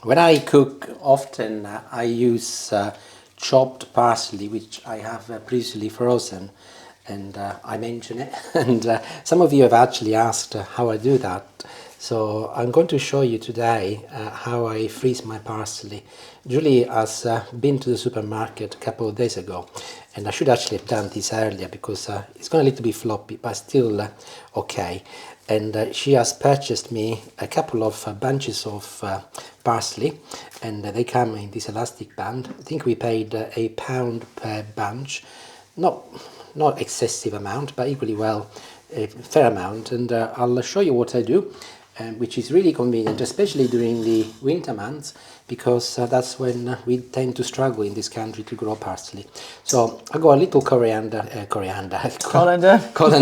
When I cook, often I use chopped parsley, which I have previously frozen, and I mention it. And some of you have actually asked how I do that. So I'm going to show you today how I freeze my parsley. Julie has been to the supermarket a couple of days ago, and I should actually have done this earlier because it's going a little bit floppy, but still okay. And she has purchased me a couple of bunches of parsley, and they come in this elastic band. I think we paid £1 per bunch, not excessive amount, but equally well a fair amount. And I'll show you what I do, which is really convenient, especially during the winter months, because that's when we tend to struggle in this country to grow parsley. So I got a little coriander, not coriander, colander over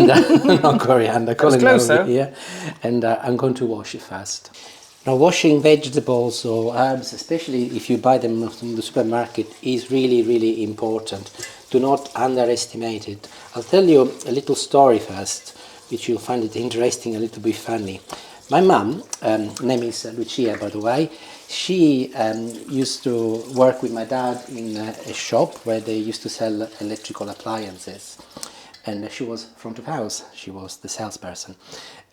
here, and I'm going to wash it first. Now, washing vegetables or herbs, especially if you buy them from the supermarket, is really, really important. Do not underestimate it. I'll tell you a little story first, which you'll find it interesting, a little bit funny. My mum, name is Lucia, by the way, she used to work with my dad in a shop where they used to sell electrical appliances. And she was front of house, she was the salesperson.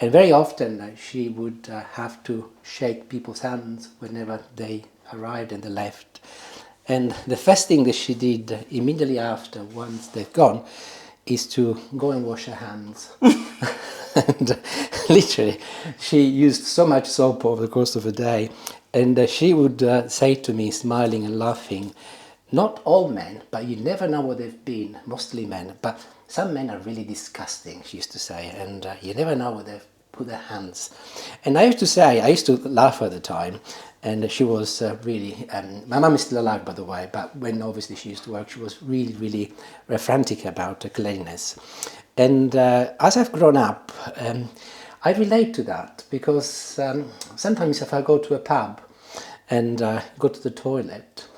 And very often she would have to shake people's hands whenever they arrived and they left. And the first thing that she did immediately after, once they've gone, is to go and wash her hands. And literally, she used so much soap over the course of a day. And she would say to me, smiling and laughing, not all men, but you never know what they've been, mostly men, but some men are really disgusting, she used to say, and you never know where they've put their hands. And I used to say, I used to laugh at the time, and she was really, my mum is still alive, by the way, but when obviously she used to work, she was really, really frantic about cleanliness. And as I've grown up, I relate to that, because sometimes if I go to a pub and go to the toilet,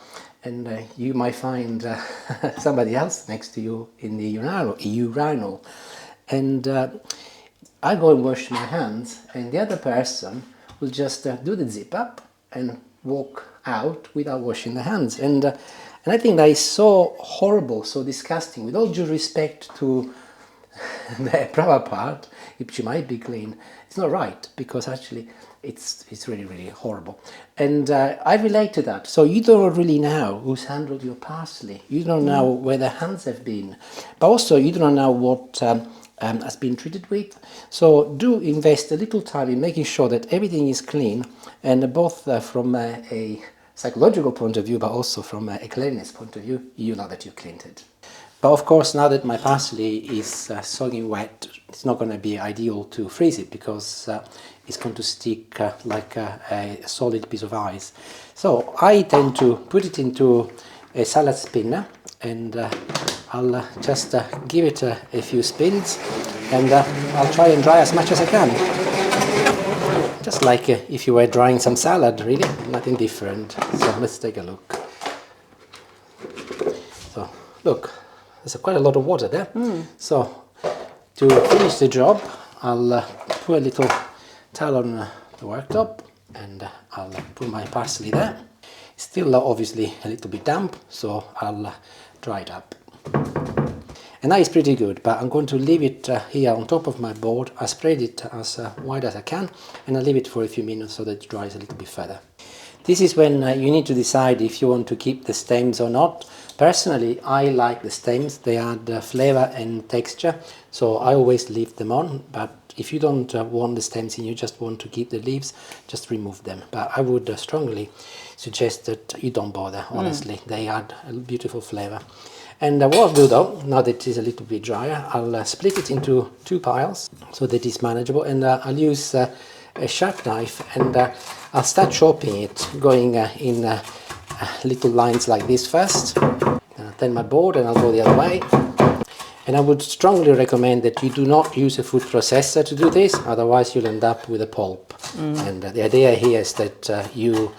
and you might find somebody else next to you in the urinal, and I go and wash my hands, and the other person will just do the zip up and walk out without washing their hands. And I think that is so horrible, so disgusting. With all due respect to the proper part, if she might be clean, it's not right, because actually it's really, really horrible. And I relate to that. So you don't really know who's handled your parsley. You don't know where the hands have been. But also you don't know what has been treated with. So do invest a little time in making sure that everything is clean, and both from a psychological point of view, but also from a cleanliness point of view, you know that you cleaned it. But of course, now that my parsley is soaking wet, it's not going to be ideal to freeze it, because it's going to stick like a solid piece of ice. So I tend to put it into a salad spinner, and I'll just give it a few spins, and I'll try and dry as much as I can. Just like if you were drying some salad, really, nothing different. So let's take a look. So look, there's quite a lot of water there. So to finish the job, I'll put a little towel on the worktop, and I'll put my parsley there. It's still obviously a little bit damp, so I'll dry it up. And that is pretty good, but I'm going to leave it here on top of my board. I spread it as wide as I can, and I'll leave it for a few minutes so that it dries a little bit further. This is when you need to decide if you want to keep the stems or not. Personally, I like the stems. They add flavour and texture, so I always leave them on. But if you don't want the stems and you just want to keep the leaves, just remove them. But I would strongly suggest that you don't bother, honestly. They add a beautiful flavour. And what I'll do though, now that it is a little bit drier, I'll split it into two piles so that it's manageable, and I'll use a sharp knife, and I'll start chopping it, going in little lines like this first. I'll turn my board and I'll go the other way. And I would strongly recommend that you do not use a food processor to do this, otherwise you'll end up with a pulp. And the idea here is that you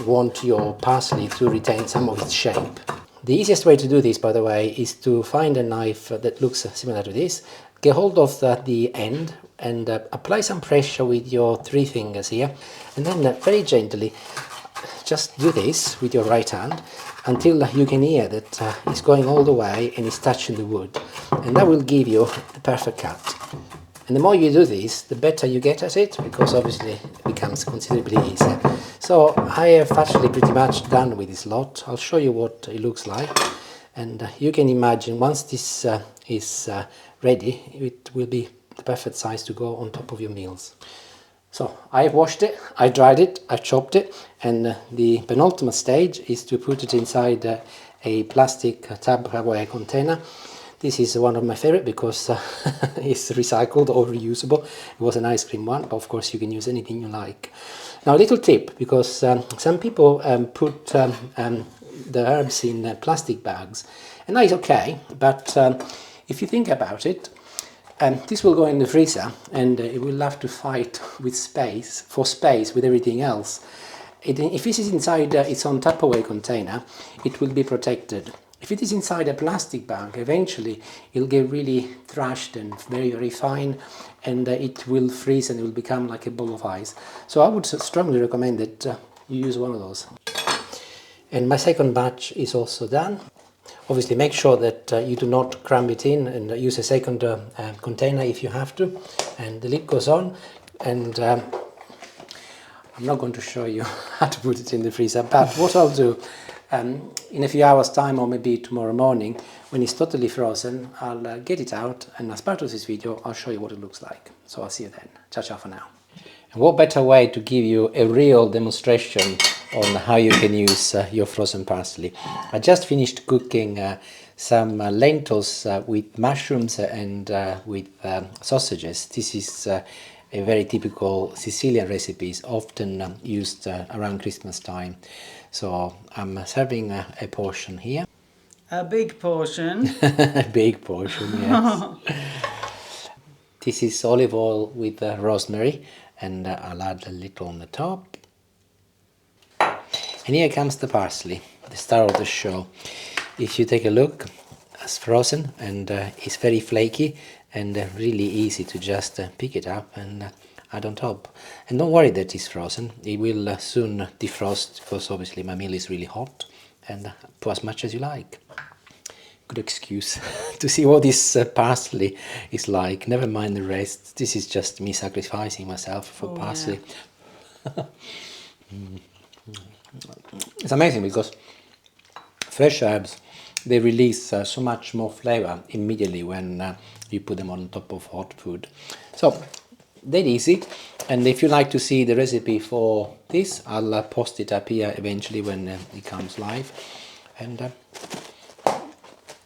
want your parsley to retain some of its shape. The easiest way to do this, by the way, is to find a knife that looks similar to this, get hold of the end, and apply some pressure with your 3 fingers here, and then very gently just do this with your right hand until you can hear that it's going all the way and it's touching the wood, and that will give you the perfect cut. And the more you do this, the better you get at it, because obviously it becomes considerably easier. So I have actually pretty much done with this lot. I'll show you what it looks like, and you can imagine once this is ready, it will be the perfect size to go on top of your meals. So I've washed it, I dried it, I've chopped it, and the penultimate stage is to put it inside a plastic Tupperware container. This is one of my favorite because it's recycled or reusable. It was an ice cream one, but of course you can use anything you like. Now a little tip, because some people put the herbs in plastic bags, and that is okay, but if you think about it, this will go in the freezer and it will have to fight with space with everything else. If this is inside its own Tupperware container, it will be protected. If it is inside a plastic bag, eventually it'll get really thrashed and very, very fine, and it will freeze and it will become like a ball of ice. So I would strongly recommend that you use one of those. And my second batch is also done. Obviously make sure that you do not cram it in, and use a second container if you have to. And the lid goes on, and I'm not going to show you how to put it in the freezer, but what I'll do, in a few hours time, or maybe tomorrow morning, when it's totally frozen, I'll get it out, and as part of this video I'll show you what it looks like. So I'll see you then. Ciao ciao for now. And what better way to give you a real demonstration on how you can use your frozen parsley. I just finished cooking some lentils with mushrooms and with sausages. This is a very typical Sicilian recipe, often used around Christmas time. So I'm serving a portion here. A big portion. A big portion, yes. This is olive oil with rosemary, and I'll add a little on the top. And here comes the parsley, the star of the show. If you take a look, it's frozen and it's very flaky and really easy to just pick it up and add on top. And don't worry that it's frozen, it will soon defrost, because obviously my meal is really hot, and put as much as you like. Good excuse to see what this parsley is like. Never mind the rest, this is just me sacrificing myself for parsley. Yeah. It's amazing because fresh herbs, they release so much more flavor immediately when you put them on top of hot food. So dead easy, and if you like to see the recipe for this, I'll post it up here eventually when it comes live, and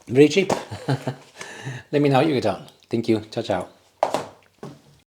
very cheap. Let me know how you get on. Thank you. Ciao ciao.